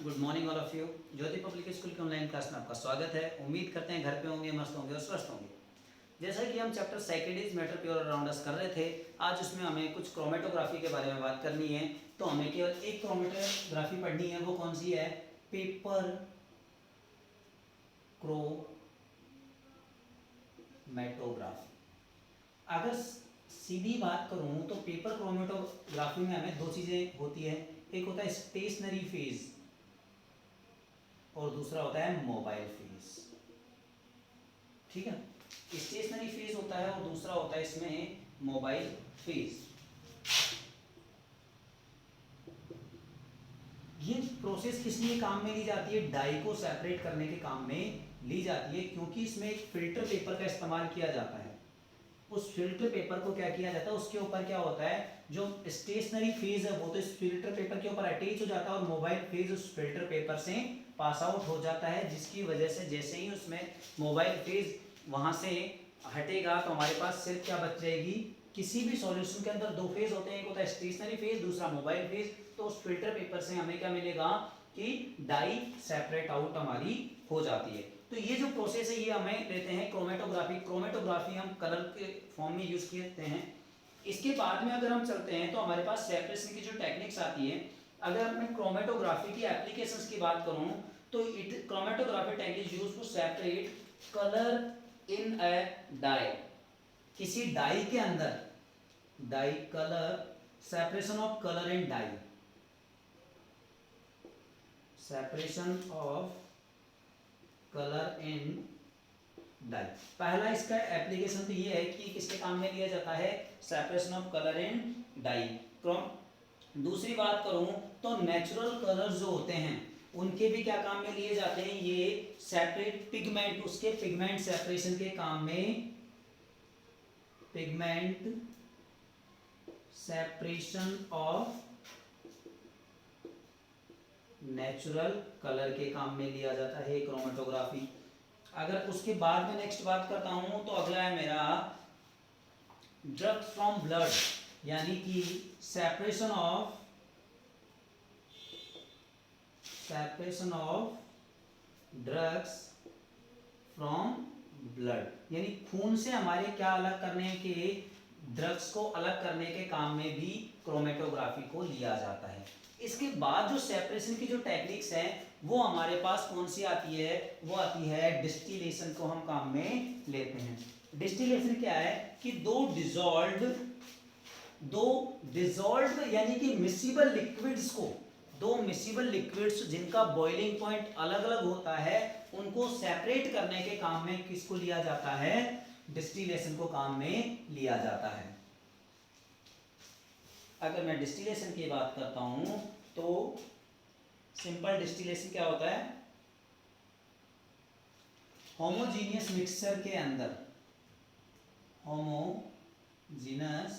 Good morning all of you. Jyoti public school के online class में आपका स्वागत है। उम्मीद करते हैं घर पे होंगे, मस्त होंगे और स्वस्थ होंगे। जैसा कि हम चैप्टर साइकिड्स मैटर प्योर अराउंड अस कर रहे थे, आज उसमें हमें कुछ क्रोमेटोग्राफी के बारे में बात करनी है। तो हमें केवल एक क्रोमेटोग्राफी पढ़नी है, वो कौन सी है? Paper chromatography. अगर सीधी बात करूं तो पेपर क्रोमेटोग्राफी में हमें दो चीज़ें होती है, एक होता है स्टेशनरी फेज और दूसरा होता है मोबाइल फेज। ठीक है, स्टेशनरी फेज होता है और दूसरा होता है इसमें मोबाइल फेज। ये प्रोसेस किस लिए काम में ली जाती है? डाई को सेपरेट करने के काम में ली जाती है, क्योंकि इसमें एक फिल्टर पेपर का इस्तेमाल किया जाता है। उस फिल्टर पेपर को क्या किया जाता है, उसके ऊपर क्या होता है, जो स्टेशनरी फेज है वो तो इस फिल्टर पेपर के ऊपर अटैच हो जाता है और मोबाइल फेज उस फिल्टर पेपर से पास आउट हो जाता है, जिसकी वजह से जैसे ही उसमें मोबाइल फेज वहां से हटेगा तो हमारे पास सिर्फ क्या बच जाएगी? किसी भी सॉल्यूशन के अंदर दो फेज होते हैं, एक होता है स्टेशनरी फेज, दूसरा मोबाइल फेज। तो उस फिल्टर पेपर से हमें क्या मिलेगा कि डाई सेपरेट आउट हमारी हो जाती है। तो ये जो प्रोसेस है ये हमें लेते हैं क्रोमेटोग्राफी। क्रोमेटोग्राफी हम कलर के फॉर्म में यूज करते हैं। इसके बाद में अगर हम चलते हैं तो हमारे पास सेपरेशन की जो टेक्निक्स आती है, अगर मैं क्रोमेटोग्राफी की एप्लीकेशंस की बात करूं तो it chromatography technique use to separate colour in a dye. किसी डाई के अंदर, dye colour, separation of colour in dye, separation of colour in dye. पहला इसका एप्लीकेशन तो ये है कि किसके काम में लिया जाता है? Separation of colour in dye. दूसरी बात करूं तो नेचुरल कलर्स जो होते हैं उनके भी क्या काम में लिए जाते हैं? ये सेपरेट पिगमेंट, उसके पिगमेंट सेपरेशन के काम में, pigment separation of natural colour के काम में लिया जाता है क्रोमेटोग्राफी। अगर उसके बाद में नेक्स्ट बात करता हूं तो अगला है मेरा ड्रग्स फ्रॉम ब्लड, यानी कि separation of drugs from blood, यानी खून से हमारे क्या अलग करने के, ड्रग्स को अलग करने के काम में भी क्रोमेटोग्राफी को लिया जाता है। इसके बाद जो सेपरेशन की जो टेक्निक्स हैं वो हमारे पास कौन सी आती है? वो आती है डिस्टिलेशन को हम काम में लेते हैं। डिस्टिलेशन क्या है कि दो डिजॉल्व्ड यानी कि मिसिबल लिक्विड्स को, दो मिसिबल लिक्विड्स जिनका बॉइलिंग पॉइंट अलग अलग होता है, उनको सेपरेट करने के काम में किसको लिया जाता है? डिस्टिलेशन को काम में लिया जाता है। अगर मैं डिस्टिलेशन की बात करता हूं तो सिंपल डिस्टिलेशन क्या होता है? होमोजीनियस मिक्सचर के अंदर, होमोजीनस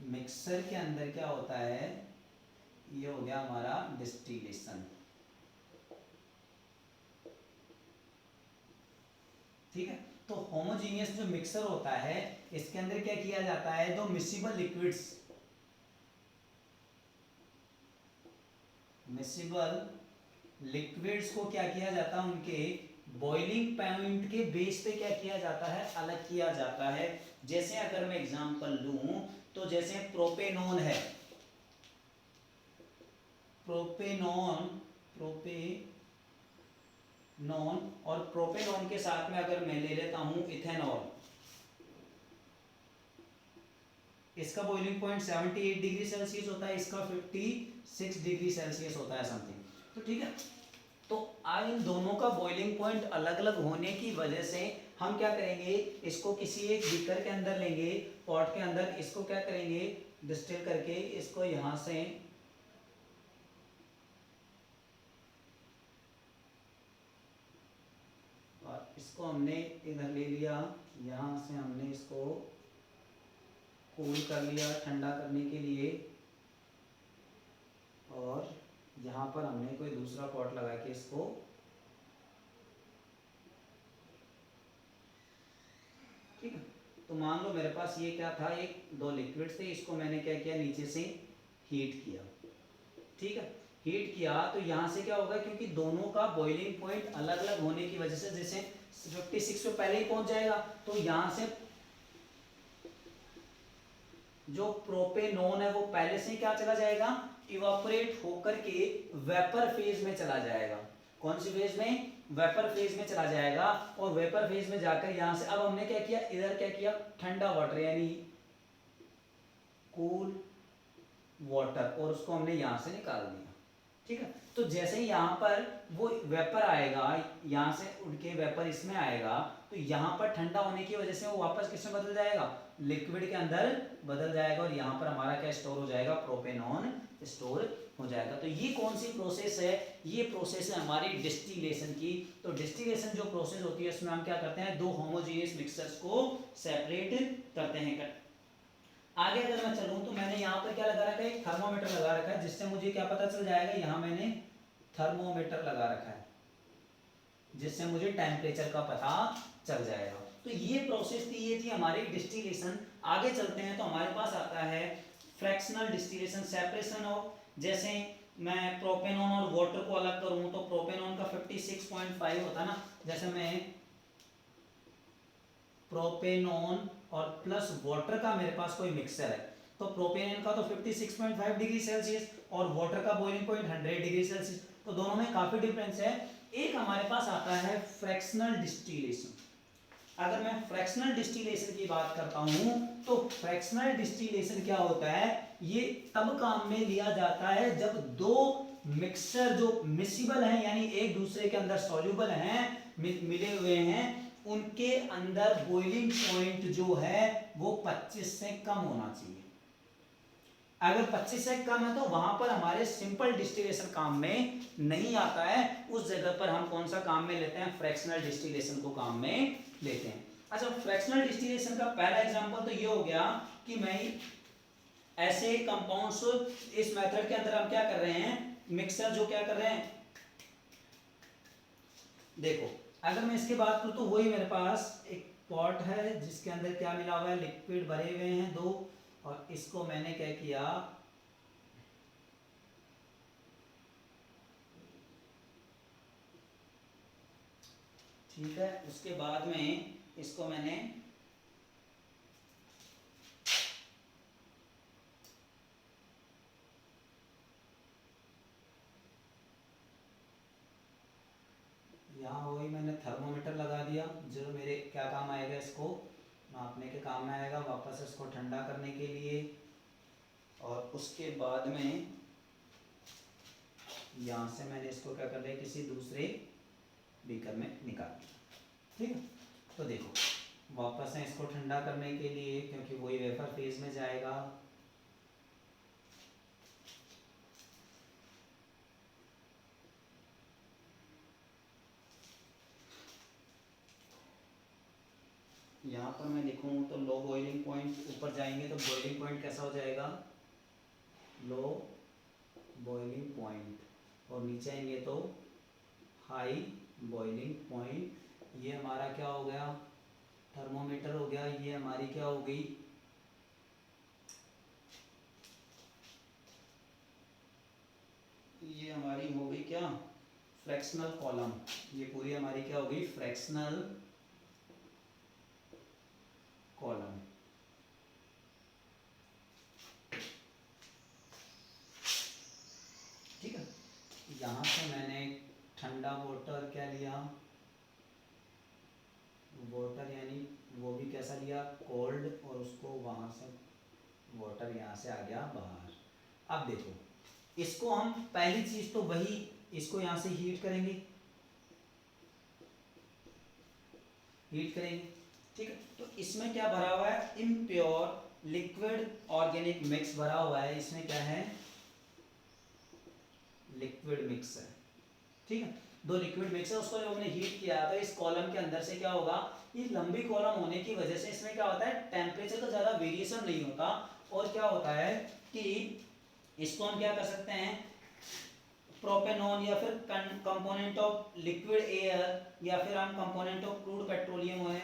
मिक्सचर के अंदर क्या होता है? ये हो गया हमारा डिस्टिलेशन। ठीक है, तो होमोजीनियस जो मिक्सर होता है इसके अंदर क्या किया जाता है? दो मिसिबल लिक्विड्स को क्या किया जाता है? उनके बॉइलिंग पॉइंट के बेस पे क्या किया जाता है? अलग किया जाता है। जैसे अगर मैं एग्जांपल लूं तो जैसे प्रोपेनॉन है, प्रोपेनॉन और प्रोपेनॉन के साथ में अगर मैं ले लेता हूं इथेनॉल, इसका बॉइलिंग पॉइंट 78 डिग्री सेल्सियस होता है, इसका 56 डिग्री सेल्सियस होता है समथिंग। तो ठीक है, तो आज इन दोनों का बॉइलिंग पॉइंट अलग अलग होने की वजह से हम क्या करेंगे? इसको किसी एक बीकर के अंदर लेंगे, पॉट के अंदर, इसको क्या करेंगे? डिस्टिल करके इसको यहां से और इसको हमने इधर ले लिया, यहां से हमने इसको कूल कर लिया ठंडा करने के लिए, और यहाँ पर हमने कोई दूसरा पॉट लगा के इसको, ठीक है, तो मान लो मेरे पास ये क्या था, एक दो लिक्विड्स थे, इसको मैंने क्या किया? नीचे से हीट किया। ठीक है, हीट किया तो यहाँ से क्या होगा, क्योंकि दोनों का बॉइलिंग पॉइंट अलग अलग होने की वजह से, जैसे 56 पे पहले ही पहुंच जाएगा, तो यहाँ से जो प्रोपेनॉन है वो पहले से ही क्या चला जाएगा, इवापोरेट होकर के वेपर फेज में चला जाएगा। कौन सी फेज में, वेपर फेज में चला जाएगा। और वेपर फेज में जाकर यहां से अब हमने क्या किया, इधर क्या किया, ठंडा वाटर यानी कूल वाटर, और उसको हमने यहां से निकाल दिया। ठीक है, तो जैसे ही यहाँ पर वो वेपर आएगा, यहाँ से उड़ के वेपर इसमें आएगा, तो यहाँ पर ठंडा होने की वजह से वो वापस किसमें बदल जाएगा, लिक्विड के अंदर बदल जाएगा, और यहाँ पर हमारा क्या स्टोर हो जाएगा, प्रोपेनॉन स्टोर हो जाएगा। तो ये कौन सी प्रोसेस है, ये प्रोसेस है हमारी डिस्टिलेशन की। तो डिस्टिलेशन जो प्रोसेस होती है उसमें हम क्या करते हैं, दो होमोजेनियस मिक्सचर्स को सेपरेट करते हैं। आगे अगर मैं चलूं तो मैंने यहाँ पर क्या लगा रखा है, एक थर्मोमीटर लगा रखा है, जिससे मुझे क्या पता चल जाएगा, यहाँ मैंने थर्मोमीटर लगा रखा है जिससे मुझे टेम्परेचर का पता चल जाएगा। तो ये प्रोसेस थी, ये थी हमारी डिस्टिलेशन। आगे चलते हैं तो हमारे पास आता है फ्रैक्शनल डिस्टिलेशन, सेपरेशन ऑफ, जैसे मैं प्रोपेनॉन और वाटर को अलग करूं तो प्रोपेनॉन का 56.5 होता है ना, जैसे मैं प्रोपेनॉन और प्लस वाटर का मेरे पास कोई मिक्सचर है, तो प्रोपेनॉन का तो 56.5 डिग्री सेल्सियस और वाटर का बॉइलिंग पॉइंट 100 डिग्री सेल्सियस, तो दोनों में काफी डिफरेंस है। एक हमारे पास आता है फ्रैक्शनल डिस्टिलेशन। अगर मैं फ्रैक्शनल डिस्टिलेशन की बात करता हूं तो फ्रैक्शनल डिस्टिलेशन क्या होता है, ये तब काम में लिया जाता है जब दो मिक्सचर जो मिसिबल हैं, यानी एक दूसरे के अंदर सॉल्युबल हैं, मिले हुए हैं, उनके अंदर बॉइलिंग पॉइंट जो है वो 25 से कम होना चाहिए। अगर 25 से कम है तो वहां पर हमारे सिंपल डिस्टिलेशन काम में नहीं आता है, उस जगह पर हम कौन सा काम में लेते हैं, फ्रैक्शनल डिस्टिलेशन को काम में लेते हैं। अच्छा, फ्रैक्शनल डिस्टिलेशन का पहला एग्जांपल तो ये हो गया कि मैं ऐसे कंपाउंड्स, इस मेथड के अंदर हम क्या कर रहे हैं, मिक्सर जो क्या कर रहे हैं, देखो अगर मैं इसकी बात करूं तो वही मेरे पास एक पॉट है जिसके अंदर क्या मिला हुआ है, लिक्विड भरे हुए हैं दो, और इसको मैंने क्या किया, ठीक है, उसके बाद में इसको मैंने यहाँ वही मैंने थर्मोमीटर लगा दिया जो मेरे क्या काम आएगा, इसको नापने के काम में आएगा, वापस इसको ठंडा करने के लिए, और उसके बाद में यहाँ से मैंने इसको क्या कर लिया, किसी दूसरे बीकर में निकाल दिया। ठीक है, तो देखो वापस है इसको ठंडा करने के लिए, क्योंकि वही वेपर फेज में जाएगा। यहाँ पर मैं लिखूँ तो लो बॉइलिंग पॉइंट, ऊपर जाएंगे तो बॉइलिंग पॉइंट कैसा हो जाएगा, लो बॉइलिंग पॉइंट, और नीचे आएंगे तो हाई बॉइलिंग पॉइंट। ये हमारा क्या हो गया, थर्मोमीटर हो गया, ये हमारी क्या हो गई, ये हमारी हो गई क्या, फ्रैक्शनल कॉलम। ये पूरी हमारी क्या हो गई, फ्रैक्शनल कॉलम। ठीक है, यहाँ से मैंने ठंडा वाटर क्या लिया, वाटर यानी वो भी कैसा लिया, कोल्ड, और उसको वहाँ से वाटर यहाँ से आ गया बाहर। अब देखो इसको हम पहली चीज तो वही, इसको यहाँ से हीट करेंगे, हीट करेंगे। ठीक है, तो इसमें क्या भरा हुआ है, इम्प्योर लिक्विड ऑर्गेनिक मिक्स भरा हुआ है, इसमें क्या है, लिक्विड मिक्स है। ठीक है, दो लिक्विड मिक्स है, उसको जब हमने हीट किया तो इस कॉलम के अंदर से क्या होगा, ये लंबी कॉलम होने की वजह से इसमें क्या होता है, टेम्परेचर का ज्यादा वेरिएशन नहीं होता, और क्या होता है कि इसको हम क्या कर सकते हैं, प्रोपेनॉन या फिर कंपोनेंट ऑफ लिक्विड एयर, या फिर हम कंपोनेंट ऑफ क्रूड पेट्रोलियम है,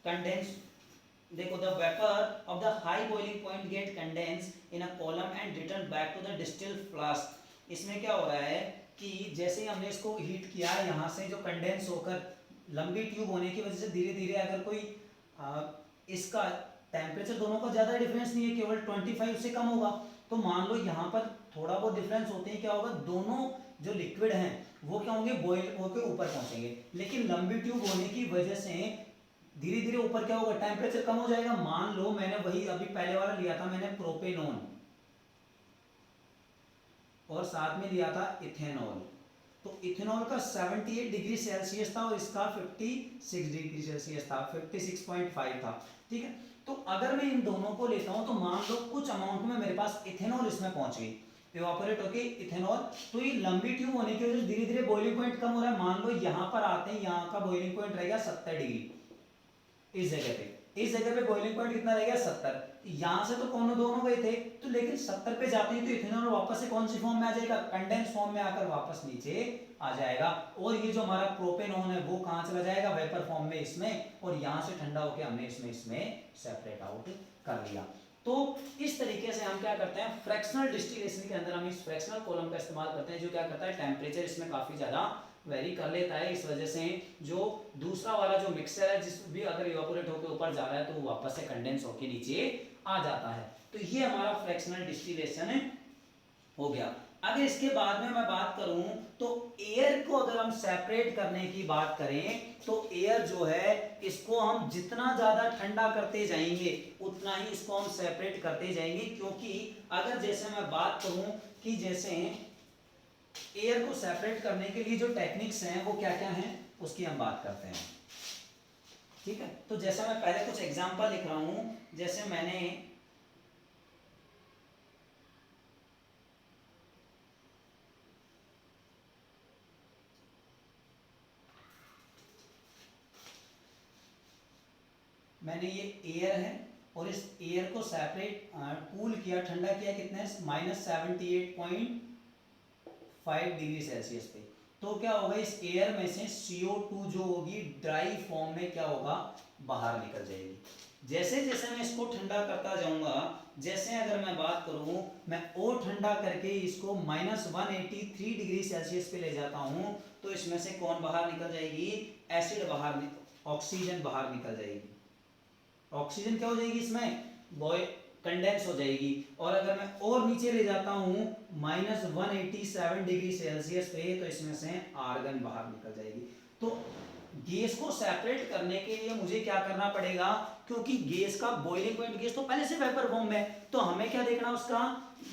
कंडेंस देखो, the vapour of the high boiling point get condense in a column and return back to the distil flask. इसमें क्या हो रहा है कि जैसे ही हमने इसको हीट किया, यहाँ से जो कंडेंस होकर लंबी ट्यूब होने की वजह से धीरे धीरे अगर कोई इसका टेम्परेचर दोनों का ज़्यादा डिफरेंस नहीं है, केवल 25 से कम होगा, तो मान लो यहाँ पर थोड़ा बहुत डिफरेंस होते ही क्या होगा, दोनों जो लिक्विड हैं वो क्या होंगे, बॉयल होकर ऊपर पहुंचेंगे। लेकिन लंबी ट्यूब होने की वजह से धीरे धीरे ऊपर क्या होगा, टेम्परेचर कम हो जाएगा। मान लो मैंने वही अभी पहले वाला लिया था, मैंने प्रोपेनॉन और साथ में लिया था इथेनॉल, तो इथेनॉल का 78 डिग्री सेल्सियस था और इसका 56 डिग्री सेल्सियस था, 56.5 था, ठीक है। तो अगर मैं इन दोनों को लेता हूं तो मान लो कुछ अमाउंट में मेरे पास इथेनॉल इसमें पहुंच गई, इवापोरेट होके इथेनॉल, तो ये लंबी ट्यूब होने की वजह से धीरे धीरे बॉइलिंग पॉइंट कम हो रहा है। मान लो यहाँ पर आते हैं, यहाँ का बॉइलिंग पॉइंट रहेगा 70 डिग्री, इस जगह पे बॉइलिंग पॉइंट कितना रहेगा, 70। यहाँ से तो कौन दोनों गए थे, तो लेकिन 70 पे जाते हैं तो इथेनॉल वापस से कौन सी फॉर्म में आ जाएगा, कंडेंस फॉर्म में आकर वापस नीचे आ जाएगा। और ये जो हमारा प्रोपेनॉन है वो कहाँ चला जाएगा, वेपर फॉर्म में इसमें, और यहाँ से ठंडा होकर हमने इसमें सेपरेट आउट कर लिया। तो इस तरीके से हम क्या करते हैं, फ्रैक्शनल डिस्टिलेशन के अंदर हम इस फ्रैक्शनल कॉलम का इस्तेमाल करते हैं, जो क्या करता है, टेम्परेचर इसमें काफी ज्यादा वेरी कर लेता है। इस वजह से जो दूसरा वाला जो मिक्सचर है, जिस भी अगर इवापोरेट होकर ऊपर जा रहा है तो वो वापस से कंडेंस होकर नीचे आ जाता है। तो ये हमारा फ्रैक्शनल डिस्टिलेशन हो गया। अगर इसके बाद में मैं बात करूं तो एयर को अगर हम सेपरेट करने की बात करें तो एयर जो है इसको हम जितना ज्यादा ठंडा करते जाएंगे उतना ही इसको हम सेपरेट करते जाएंगे, क्योंकि अगर जैसे मैं बात करूं कि जैसे एयर को सेपरेट करने के लिए जो टेक्निक्स हैं वो क्या क्या हैं उसकी हम बात करते हैं, ठीक है। तो जैसे मैं पहले कुछ एग्जांपल लिख रहा हूं, जैसे मैंने ये एयर है और इस एयर को सेपरेट कूल किया, ठंडा किया कितने, -78.5 डिग्री सेल्सियस पे। तो क्या होगा, इस एयर में से CO2 जो होगी ड्राई फॉर्म में क्या होगा, बाहर निकल जाएगी। जैसे जैसे मैं इसको ठंडा करता जाऊंगा, जैसे अगर मैं बात करूं, मैं और ठंडा करके इसको -183 डिग्री सेल्सियस पे ले जाता हूं, तो इसमें से कौन बाहर निकल जाएगी, एसिड बाहर, ऑक्सीजन बाहर निकल जाएगी। ऑक्सीजन क्या हो जाएगी, इसमें बॉय कंडेंस हो जाएगी। और अगर मैं और नीचे ले जाता हूं -187 डिग्री सेल्सियस पे, तो इसमें से आर्गन बाहर निकल जाएगी। तो गैस को सेपरेट करने के लिए मुझे क्या करना पड़ेगा, क्योंकि गैस का बॉइलिंग पॉइंट, गैस तो पहले से वेपर फॉर्म में, तो हमें क्या देखना उसका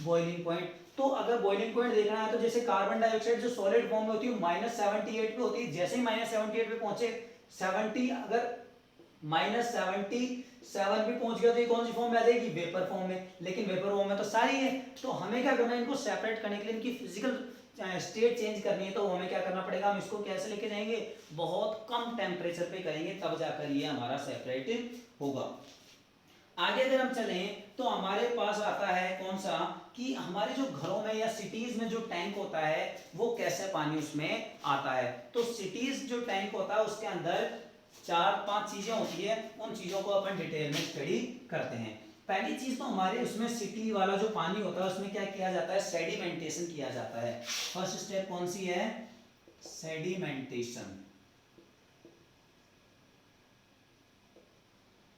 बॉइलिंग पॉइंट। तो अगर बॉइलिंग पॉइंट देखना है तो जैसे कार्बन डाइऑक्साइड जो सॉलिड फॉर्म में होती है -78 पे होती है, जैसे ही -78 पे पहुंचे 70, अगर -77 भी पहुंच गया तो ये कौन सी फॉर्म में आ जाएगी, वेपर फॉर्म में। लेकिन वेपर फॉर्म में तो सारी है, तो हमें क्या करना है, इनको सेपरेट करने के लिए इनकी फिजिकल स्टेट चेंज करनी है, तो हमें क्या करना पड़ेगा, हम इसको कैसे लेके जाएंगे, बहुत कम टेम्परेचर पे करेंगे, तब जाकर ये हमारा सेपरेट होगा। आगे अगर हम चलें तो हमारे पास आता है कौन सा, कि हमारे जो घरों में या सिटीज में जो टैंक होता है वो कैसे पानी उसमें आता है। तो सिटीज जो टैंक होता है उसके अंदर 4-5 चीजें होती है, उन चीजों को अपन डिटेल में स्टडी करते हैं। पहली चीज तो हमारे उसमें सिटी वाला जो पानी होता है उसमें क्या किया जाता है, सेडिमेंटेशन किया जाता है। फर्स्ट स्टेप कौन सी है, सेडिमेंटेशन।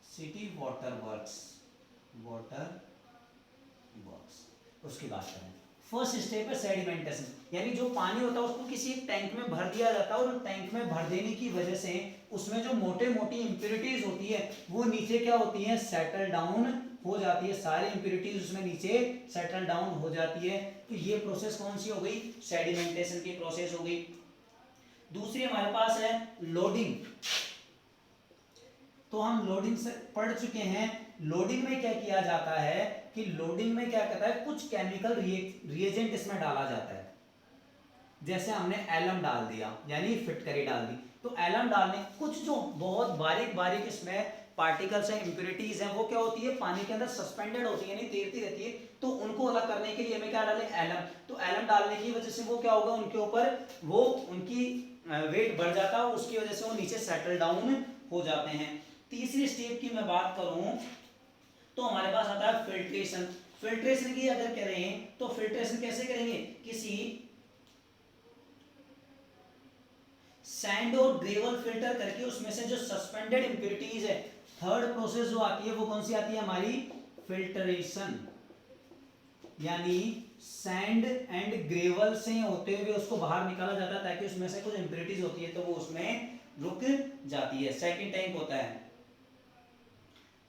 सिटी वाटर वर्क्स, उसकी बात करें। फर्स्ट स्टेप है सेडिमेंटेशन, यानी जो पानी होता है उसको किसी एक टैंक में भर दिया जाता है, और टैंक में भर देने की वजह से उसमें जो मोटे मोटी इंप्योरिटीज होती है वो नीचे क्या होती है, सेटल डाउन हो जाती है। सारी इंप्योरिटीज उसमें नीचे सेटल डाउन हो जाती है। तो ये प्रोसेस कौन सी हो गई, सेडिमेंटेशन की प्रोसेस हो गई। दूसरी हमारे पास है लोडिंग। तो हम लोडिंग से पढ़ चुके हैं। लोडिंग में क्या किया जाता है कि लोडिंग में क्या कहता है, कुछ केमिकल रिएजेंट इसमें डाला जाता है। जैसे हमने एलम डाल दिया, यानी फिटकरी डाल दी, तो एलम डालने कुछ जो बहुत बारीक बारीक इसमें पार्टिकल्स हैं, इंप्योरिटीज हैं, वो क्या होती है, पानी के अंदर सस्पेंडेड होती है, यानी तैरती रहती है। तो उनको अलग करने के लिए हमें क्या डालें, एलम। तो एलम डालने की वजह से वो क्या होगा, उनके ऊपर वो उनकी वेट बढ़ जाता है, उसकी वजह से वो नीचे सेटल डाउन हो जाते हैं। तीसरी स्टेप की मैं बात करूं तो हमारे पास आता है फिल्ट्रेशन। फिल्ट्रेशन की अगर करें तो फिल्ट्रेशन कैसे करेंगे, किसी सैंड और ग्रेवल फिल्टर करके उसमें से जो सस्पेंडेड इंप्योरिटीज है, थर्ड प्रोसेस जो आती है वो कौन सी आती है हमारी, फिल्ट्रेशन। यानी सैंड एंड ग्रेवल से होते हुए उसको बाहर निकाला जाता है ताकि उसमें से कुछ इंप्योरिटीज होती है तो वो उसमें रुक जाती है। सेकंड टैंक होता है।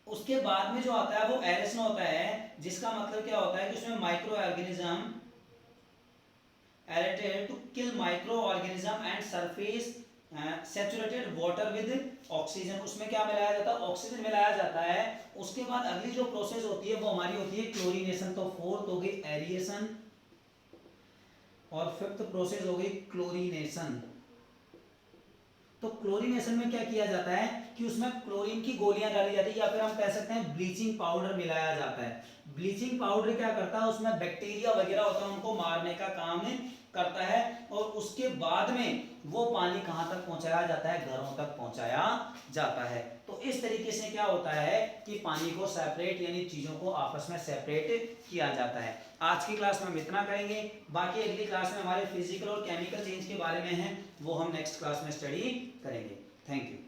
उसके बाद में जो आता है वो एरेशन होता है, जिसका मतलब क्या होता है कि उसमें micro organism aerated to kill microorganism and surface saturated water with oxygen। उसमें क्या मिलाया जाता है, ऑक्सीजन मिलाया जाता है। उसके बाद अगली जो प्रोसेस होती है वो हमारी होती है क्लोरीनेशन। तो फोर्थ हो गई एरिएशन और फिफ्थ प्रोसेस हो गई क्लोरीनेशन। तो क्लोरीनेशन में क्या किया जाता है कि उसमें क्लोरीन की गोलियां डाली जाती है या फिर हम कह सकते हैं ब्लीचिंग पाउडर मिलाया जाता है। ब्लीचिंग पाउडर क्या करता है, उसमें बैक्टीरिया वगैरह होता है उनको मारने का काम करता है। और उसके बाद में वो पानी कहां तक पहुंचाया जाता है, घरों तक पहुंचाया जाता है। तो इस तरीके से क्या होता है कि पानी को सेपरेट यानी चीजों को आपस में सेपरेट किया जाता है। आज की क्लास में हम इतना करेंगे, बाकी अगली क्लास में हमारे फिजिकल और केमिकल चेंज के बारे में है, वो हम नेक्स्ट क्लास में स्टडी करेंगे। Thank you.